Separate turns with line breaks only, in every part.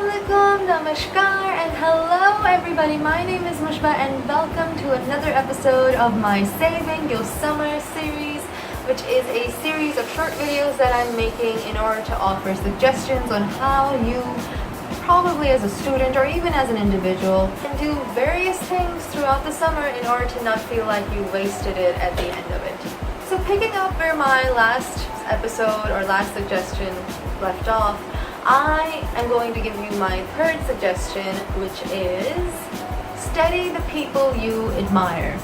Assalamualaikum, Namaskar, and hello everybody. My name is Mushba and welcome to another episode of my Saving Your Summer series, which is a series of short videos that I'm making in order to offer suggestions on how you, probably as a student or even as an individual, can do various things throughout the summer in order to not feel like you wasted it at the end of it. So picking up where my last episode or last suggestion left off, I am going to give you my third suggestion, which is study the people you admire.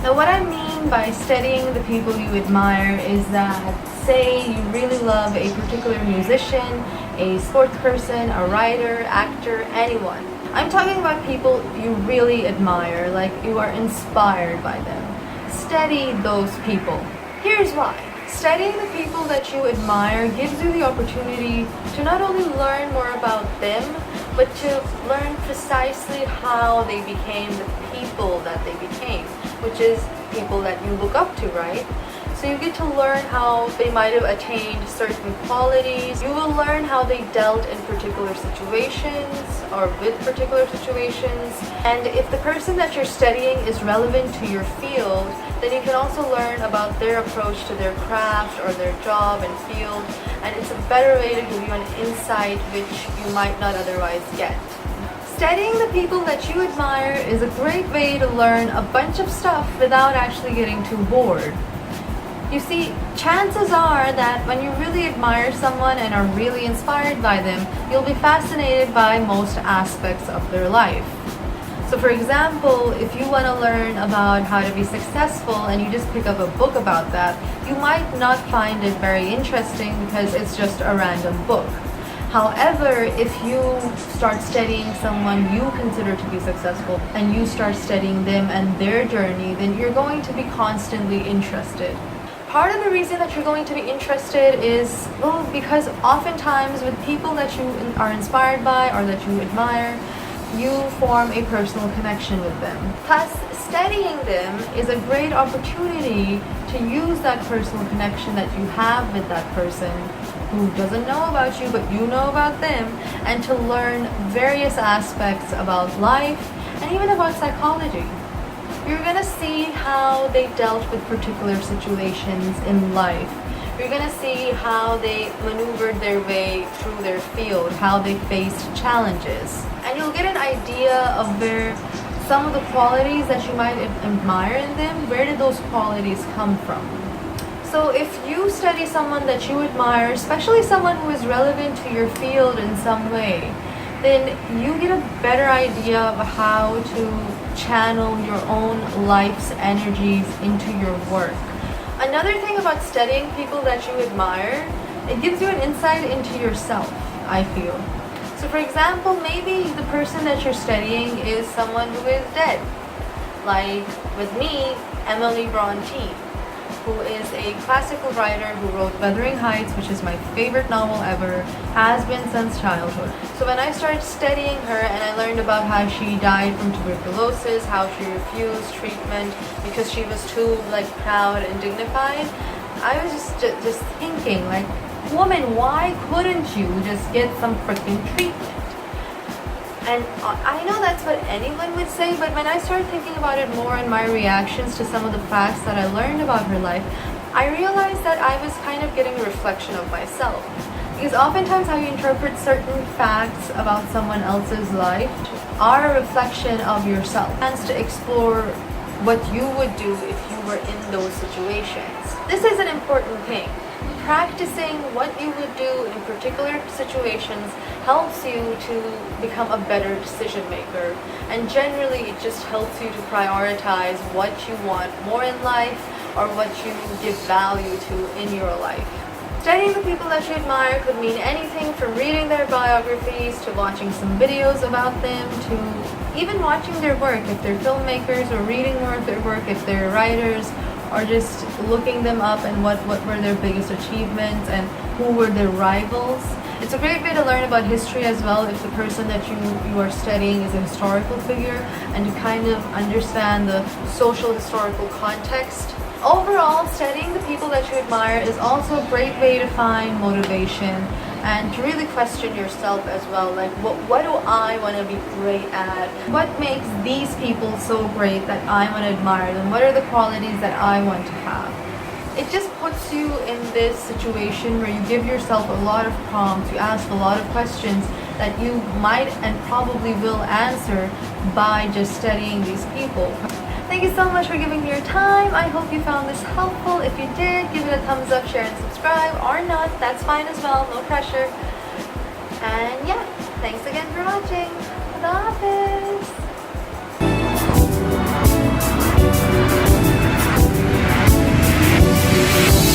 Now what I mean by studying the people you admire is that, say you really love a particular musician, a sports person, a writer, actor, anyone. I'm talking about people you really admire, like you are inspired by them. Study those people. Here's why. Studying the people that you admire gives you the opportunity to not only learn more about them, but to learn precisely how they became the people that they became, which is people that you look up to, right? So you get to learn how they might have attained certain qualities. You will learn how they dealt in particular situations or with particular situations. And if the person that you're studying is relevant to your field, then you can also learn about their approach to their craft or their job and field. And it's a better way to give you an insight which you might not otherwise get. Studying the people that you admire is a great way to learn a bunch of stuff without actually getting too bored. You see, chances are that when you really admire someone and are really inspired by them, you'll be fascinated by most aspects of their life. So for example, if you want to learn about how to be successful and you just pick up a book about that, you might not find it very interesting because it's just a random book. However, if you start studying someone you consider to be successful and you start studying them and their journey, then you're going to be constantly interested. Part of the reason that you're going to be interested is, well, because oftentimes with people that you are inspired by or that you admire, you form a personal connection with them. Plus, studying them is a great opportunity to use that personal connection that you have with that person who doesn't know about you but you know about them, and to learn various aspects about life and even about psychology. You're gonna see how they dealt with particular situations in life. You're gonna see how they maneuvered their way through their field, how they faced challenges. And you'll get an idea of where some of the qualities that you might admire in them, where did those qualities come from? So if you study someone that you admire, especially someone who is relevant to your field in some way, then you get a better idea of how to channel your own life's energies into your work. Another thing about studying people that you admire, it gives you an insight into yourself, I feel. So for example, maybe the person that you're studying is someone who is dead. Like with me, Emily Bronte, who is a classical writer who wrote Wuthering Heights, which is my favorite novel ever, has been since childhood. So when I started studying her and I learned about how she died from tuberculosis, how she refused treatment because she was too proud and dignified, I was just thinking, like, woman, why couldn't you just get some freaking treatment? And I know that's what anyone would say, but when I started thinking about it more and my reactions to some of the facts that I learned about her life, I realized that I was kind of getting a reflection of myself. Because oftentimes how you interpret certain facts about someone else's life are a reflection of yourself. And to explore what you would do if you were in those situations. This is an important thing. Practicing what you would do in particular situations helps you to become a better decision maker, and generally it just helps you to prioritize what you want more in life or what you give value to in your life. Studying the people that you admire could mean anything from reading their biographies to watching some videos about them to even watching their work if they're filmmakers, or reading more of their work if they're writers, or just looking them up and what were their biggest achievements and who were their rivals. It's a great way to learn about history as well if the person that you are studying is a historical figure, and to kind of understand the social historical context. Overall, studying the people that you admire is also a great way to find motivation and to really question yourself as well, like what do I want to be great at? What makes these people so great that I want to admire them? What are the qualities that I want to have? It just puts you in this situation where you give yourself a lot of prompts, you ask a lot of questions that you might and probably will answer by just studying these people. Thank you so much for giving me your time. I hope you found this helpful. If you did, give it a thumbs up, share, and subscribe, or not. That's fine as well, no pressure. And yeah, thanks again for watching.